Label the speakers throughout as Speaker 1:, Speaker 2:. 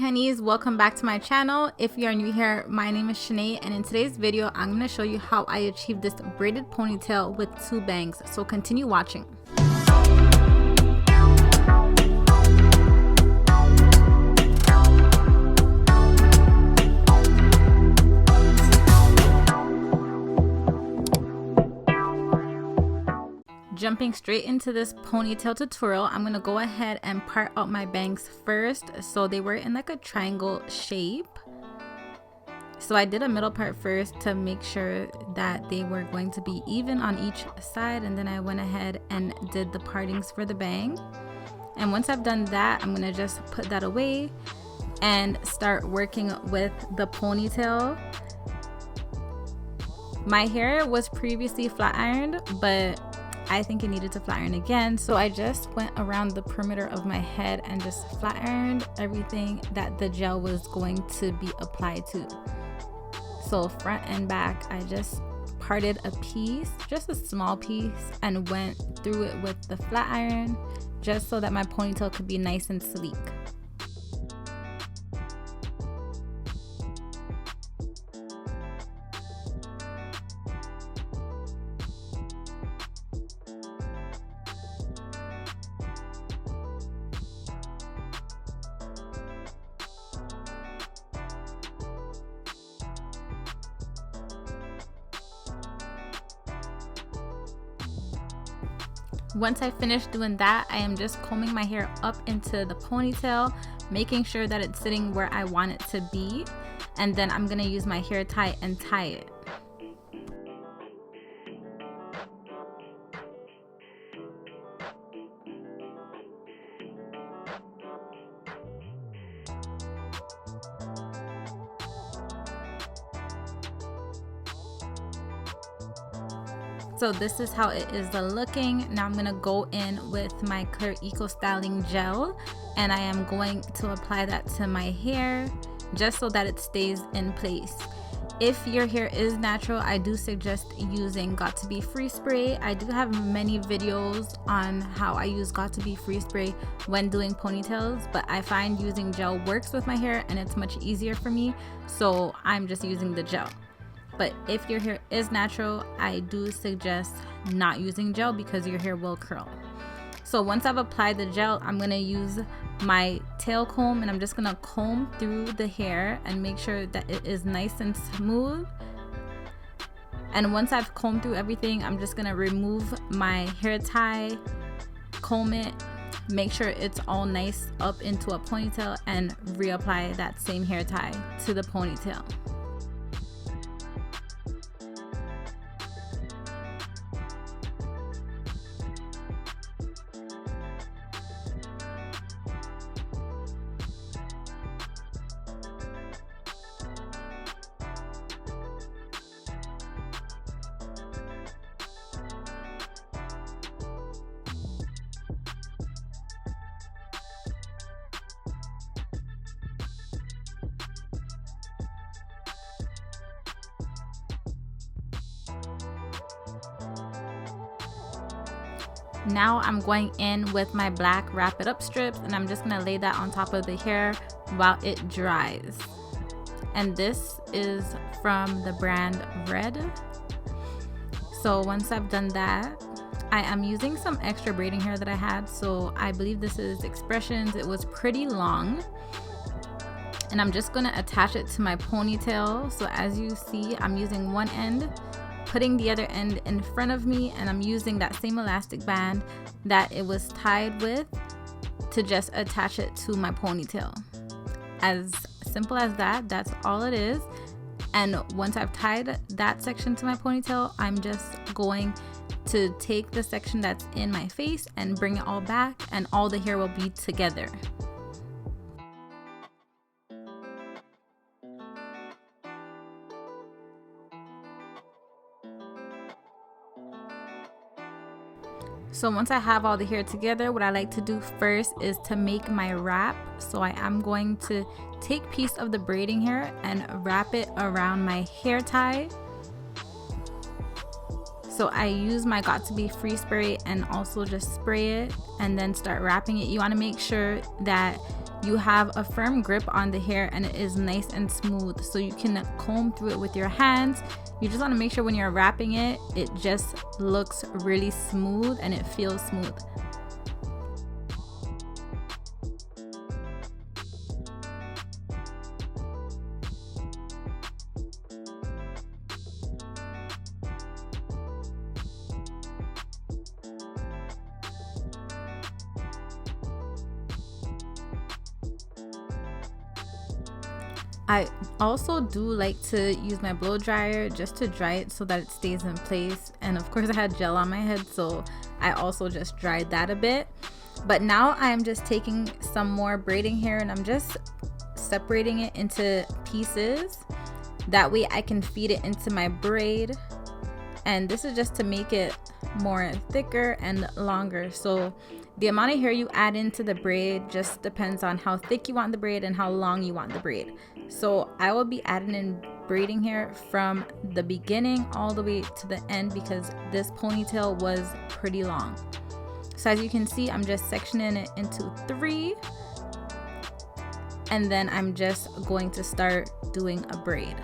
Speaker 1: Honeys, welcome back to my channel. If you are new here, my name is Shanae, and in today's video I'm going to show you how I achieved this braided ponytail with 2 bangs, so continue watching. Jumping straight into this ponytail tutorial, I'm going to go ahead and part out my bangs first. So they were in like a triangle shape. So I did a middle part first to make sure that they were going to be even on each side. And then I went ahead and did the partings for the bang. And once I've done that, I'm going to just put that away and start working with the ponytail. My hair was previously flat ironed, but I think it needed to flat iron again, so I just went around the perimeter of my head and just flat ironed everything that the gel was going to be applied to. So front and back, I just parted a piece, just a small piece, and went through it with the flat iron just so that my ponytail could be nice and sleek. Once I finish doing that, I am just combing my hair up into the ponytail, making sure that it's sitting where I want it to be, and then I'm gonna use my hair tie and tie it. So this is how it is looking. Now I'm gonna go in with my 𝐇𝐔𝐍𝐍𝐘 styling gel, and I am going to apply that to my hair just so that it stays in place. If your hair is natural, I do suggest using got2b free spray. I do have many videos on how I use got2b free spray when doing ponytails, but I find using gel works with my hair and it's much easier for me, so I'm just using the gel. But if your hair is natural, I do suggest not using gel because your hair will curl. So once I've applied the gel, I'm going to use my tail comb and I'm just going to comb through the hair and make sure that it is nice and smooth. And once I've combed through everything, I'm just going to remove my hair tie, comb it, make sure it's all nice up into a ponytail, and reapply that same hair tie to the ponytail. Now I'm going in with my black wrap it up strips, and I'm just gonna lay that on top of the hair while it dries. And this is from the brand Red. So once I've done that, I am using some extra braiding hair that I had. So I believe this is Expressions. It was pretty long. And I'm just gonna attach it to my ponytail. So as you see, I'm using one end, putting the other end in front of me, and I'm using that same elastic band that it was tied with to just attach it to my ponytail. As simple as that, that's all it is. And once I've tied that section to my ponytail, I'm just going to take the section that's in my face and bring it all back, and all the hair will be together. So once I have all the hair together, what I like to do first is to make my wrap. So I am going to take a piece of the braiding hair and wrap it around my hair tie. So I use my got2b free spray and also just spray it and then start wrapping it. You want to make sure that you have a firm grip on the hair and it is nice and smooth, so you can comb through it with your hands. You just want to make sure when you're wrapping it, it just looks really smooth and it feels smooth. I also do like to use my blow dryer just to dry it so that it stays in place. And of course I had gel on my head, so I also just dried that a bit. But now I'm just taking some more braiding hair and I'm just separating it into pieces. That way I can feed it into my braid. And this is just to make it more thicker and longer. So the amount of hair you add into the braid just depends on how thick you want the braid and how long you want the braid. So I will be adding in braiding hair from the beginning all the way to the end because this ponytail was pretty long. So as you can see, I'm just sectioning it into 3, and then I'm just going to start doing a braid.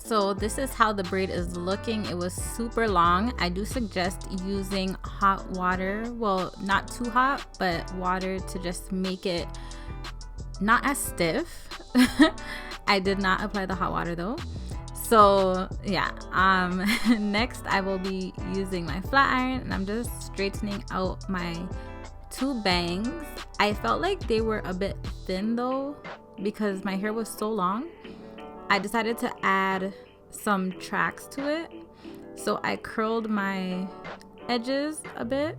Speaker 1: So this is how the braid is looking. It was super long. I do suggest using hot water. Well, not too hot, but water to just make it not as stiff. I did not apply the hot water though. So yeah, next I will be using my flat iron and I'm just straightening out my 2 bangs. I felt like they were a bit thin though, because my hair was so long. I decided to add some tracks to it. So I curled my edges a bit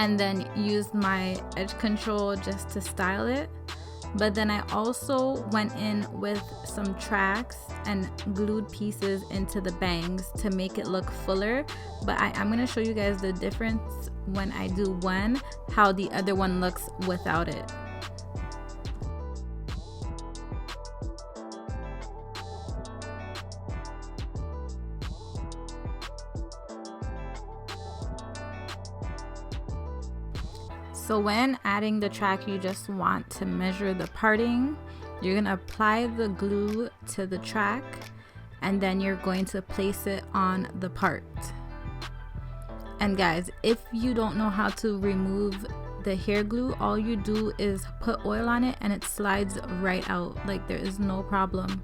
Speaker 1: and then used my edge control just to style it. But then I also went in with some tracks and glued pieces into the bangs to make it look fuller. But I'm going to show you guys the difference when I do one, how the other one looks without it. So when adding the track, you just want to measure the parting. You're gonna apply the glue to the track and then you're going to place it on the part. And guys, if you don't know how to remove the hair glue, all you do is put oil on it and it slides right out. Like, there is no problem.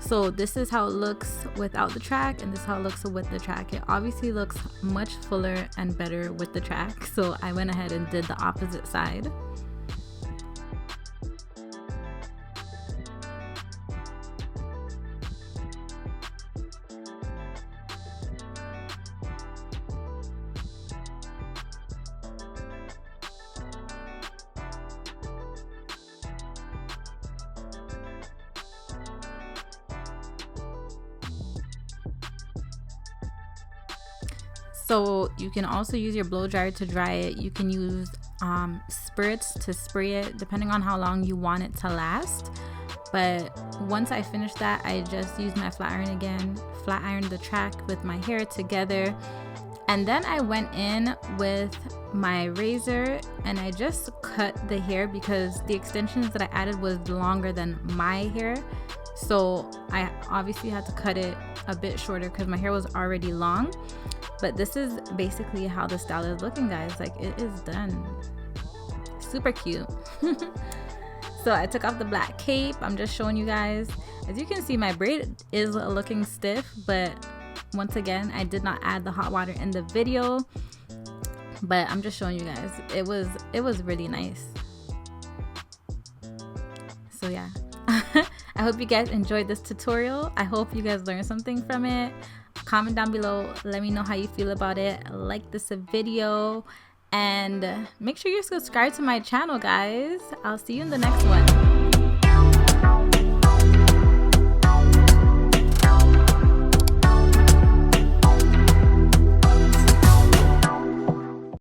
Speaker 1: So this is how it looks without the track, and this is how it looks with the track. It obviously looks much fuller and better with the track, so I went ahead and did the opposite side. So you can also use your blow dryer to dry it. You can use spirits to spray it depending on how long you want it to last. But once I finished that, I just used my flat iron again, flat ironed the track with my hair together. And then I went in with my razor and I just cut the hair because the extensions that I added was longer than my hair. So I obviously had to cut it a bit shorter because my hair was already long. But this is basically how the style is looking, guys. Like, it is done. Super cute. So I took off the black cape. I'm just showing you guys. As you can see, my braid is looking stiff, but once again, I did not add the hot water in the video. But I'm just showing you guys. It was really nice. So yeah. I hope you guys enjoyed this tutorial. I hope you guys learned something from it. Comment down below, let me know how you feel about it. Like this video and make sure you subscribe to my channel, guys. I'll see you in the next one.